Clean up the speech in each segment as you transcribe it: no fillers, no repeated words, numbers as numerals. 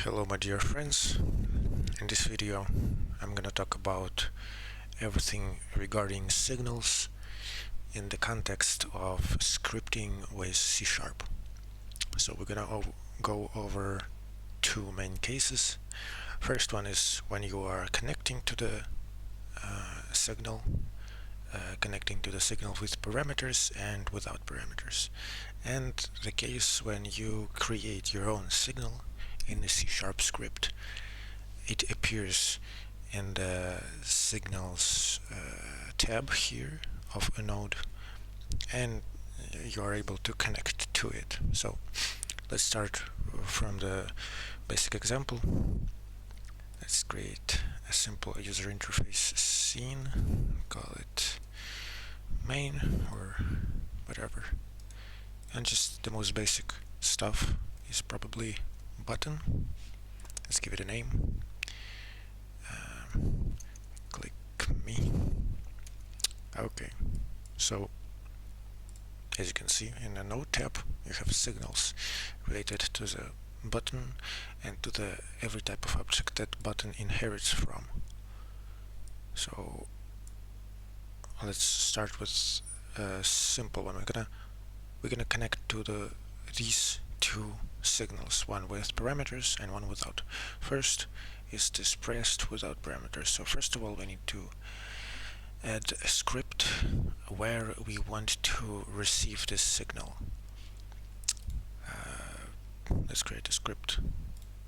Hello my dear friends. In this video I'm gonna talk about everything regarding signals in the context of scripting with C#. So we're gonna go over two main cases. First one is when you are connecting to the signal, connecting to the signal with parameters and without parameters, and the case when you create your own signal in the C# script. It appears in the signals tab here of a node, and you are able to connect to it. So let's start from the basic example. Let's create a simple user interface scene, call it main or whatever, and just the most basic stuff is probably button. Let's give it a name. Click me. Okay, so as you can see in the node tab you have signals related to the button and to the every type of object that button inherits from. So let's start with a simple one. We're gonna connect to these two signals, one with parameters and one without. First is this pressed without parameters. So first of all we need to add a script where we want to receive this signal. Let's create a script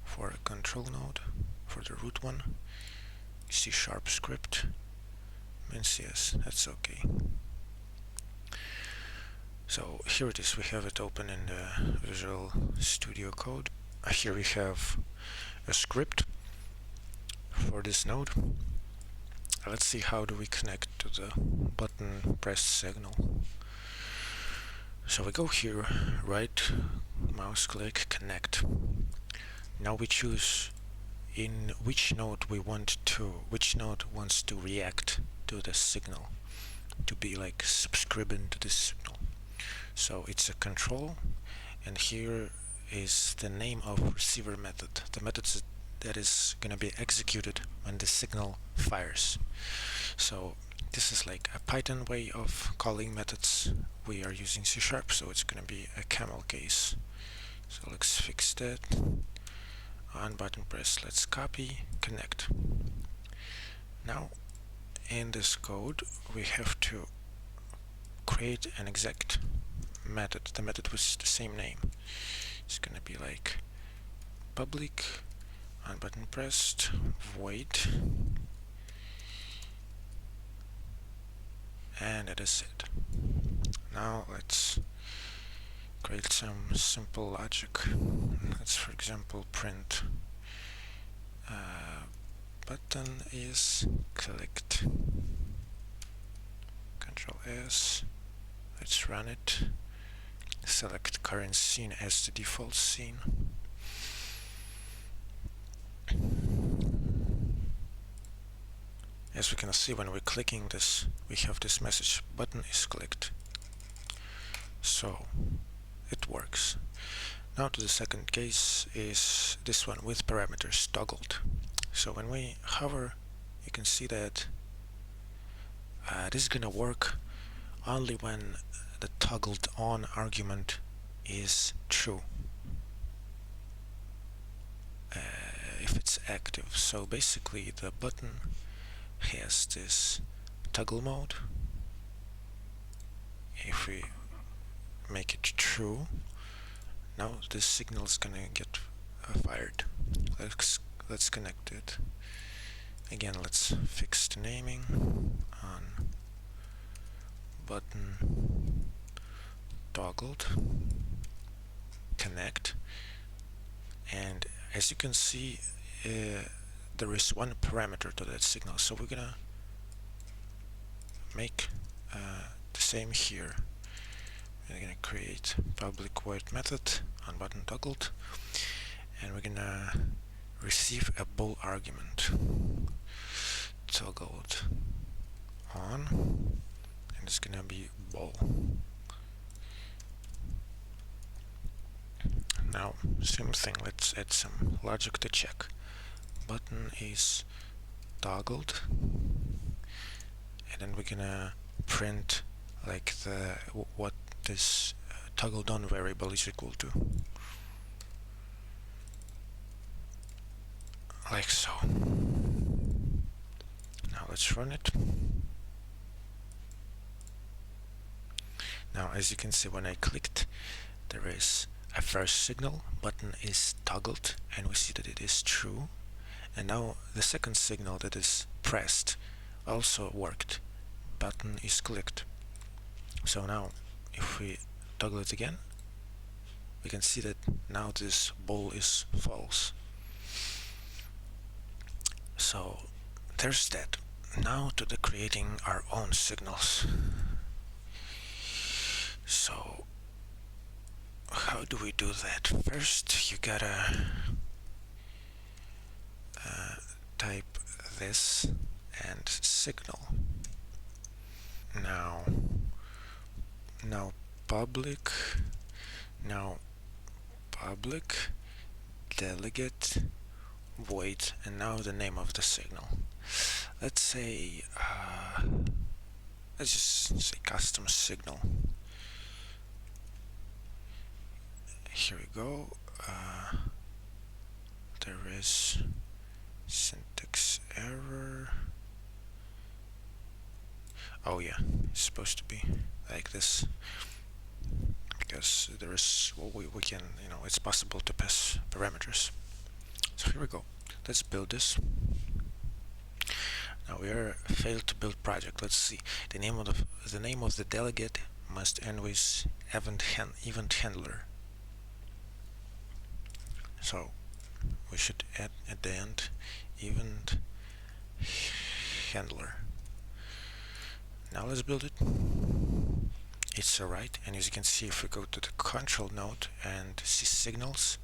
for a control node for the root one. C# script min_cs, that's okay. So here it is, we have it open in the Visual Studio Code. Here we have a script for this node. Let's see how do we connect to the button press signal. So we go here, right mouse click, connect. Now we choose in which node wants to react to the signal, to be like subscribing to this signal. So it's a control, and here is the name of receiver method, the method that is going to be executed when the signal fires. So this is like a Python way of calling methods. We are using C#, so it's going to be a camel case. So let's fix that. On button press, let's copy, connect. Now in this code we have to create an exact method, the method with the same name. It's gonna be like public on button pressed void, and that is it. Now let's create some simple logic. Let's for example print button is clicked. Control S. Let's run it. Select current scene as the default scene. As we can see, when we're clicking this, we have this message, button is clicked. So it works. Now to the second case is this one with parameters toggled. So when we hover, you can see that this is gonna work only when the toggled on argument is true, if it's active. So basically the button has this toggle mode. If we make it true, now this signal is gonna get fired. Let's connect it again. Let's fix the naming on button toggled, connect, and as you can see there is one parameter to that signal, so we're gonna make the same here. We're gonna create public void method on button toggled, and we're gonna receive a bool argument toggled on, and it's gonna be bool. Now, same thing, let's add some logic to check. Button is toggled, and then we're gonna print like what this toggled on variable is equal to, like so. Now let's run it. Now, as you can see, when I clicked, there is a first signal, button is toggled, and we see that it is true. And now the second signal that is pressed also worked, button is clicked. So now if we toggle it again, we can see that now this bool is false. So there's that. Now to the creating our own signals. So how do we do that? First you gotta type this and signal. Now public, delegate, void, and now the name of the signal. Let's say let's just say custom signal. Here we go. There is syntax error. Oh yeah, it's supposed to be like this, because there is, well, we can, it's possible to pass parameters. So here we go. Let's build this. Now we are failed to build project. Let's see. The name of the delegate must end with event handler. So we should add at the end event handler. Now let's build it. It's alright, and as you can see, if we go to the control node and see signals,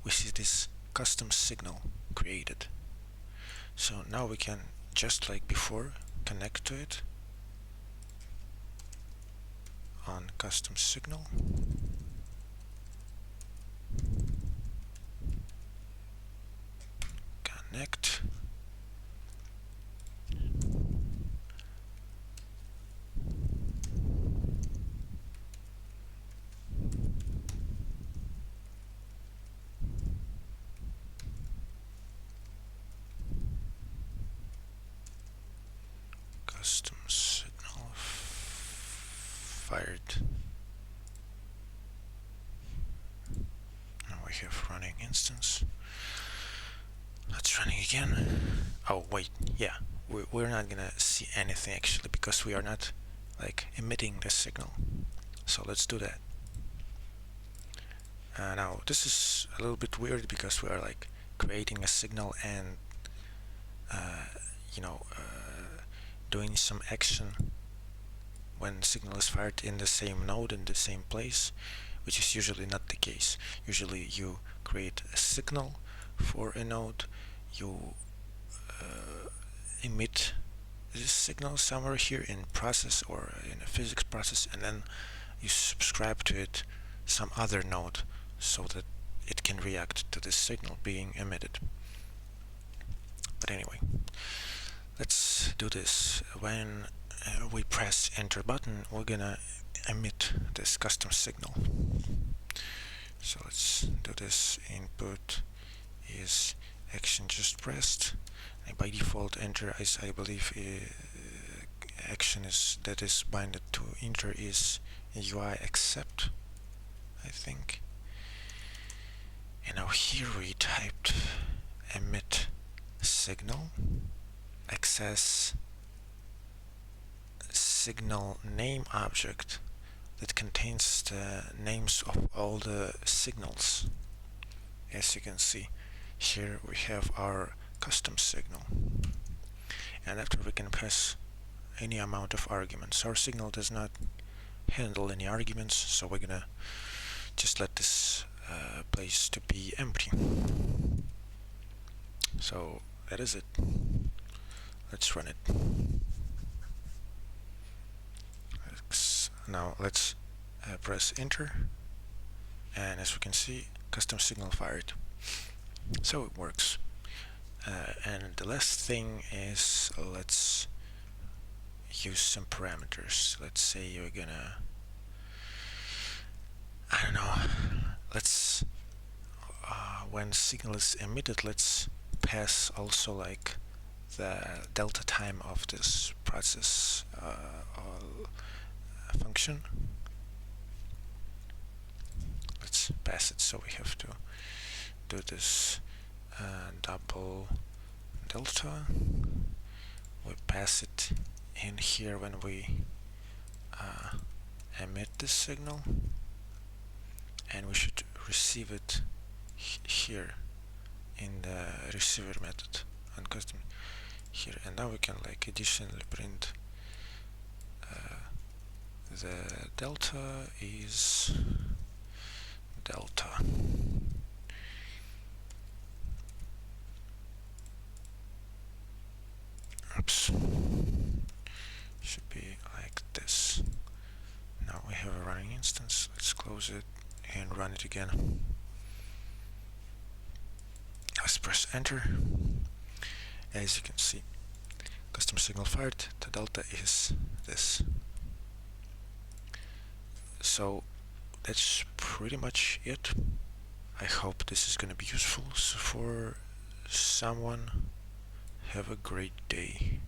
we see this custom signal created. So now we can, just like before, connect to it on custom signal. Connect. Custom signal fired. Now we have running instance. Let's running again. Oh wait, yeah, we're not gonna see anything actually, because we are not like emitting the signal. So let's do that. Now this is a little bit weird, because we are like creating a signal and doing some action when signal is fired in the same node, in the same place, which is usually not the case. Usually you create a signal for a node, you emit this signal somewhere here in process or in a physics process, and then you subscribe to it some other node so that it can react to this signal being emitted. But anyway, let's do this. When we press enter button, we're gonna emit this custom signal. So let's do this. Input is action just pressed, and by default enter is, I believe, action is that is binded to enter is UI accept, I think. And now here we typed emit signal, access signal name object that contains the names of all the signals. As you can see, here we have our custom signal, and after we can pass any amount of arguments. Our signal does not handle any arguments, so we're gonna just let this place to be empty. So that is it. Let's run it. Now let's press enter. and as we can see, custom signal fired. So it works. And the last thing is, let's use some parameters. Let's say you're gonna, I don't know, let's when signal is emitted, let's pass also like the delta time of this process function. Let's pass it, so we have to do this double delta. We pass it in here when we emit this signal, and we should receive it here in the receiver method on custom here. And now we can like additionally print the delta is delta. Oops. Should be like this. Now we have a running instance. Let's close it and run it again. Let's press enter. As you can see, custom signal fired. The delta is this. So that's pretty much it. I hope this is gonna be useful for someone. Have a great day.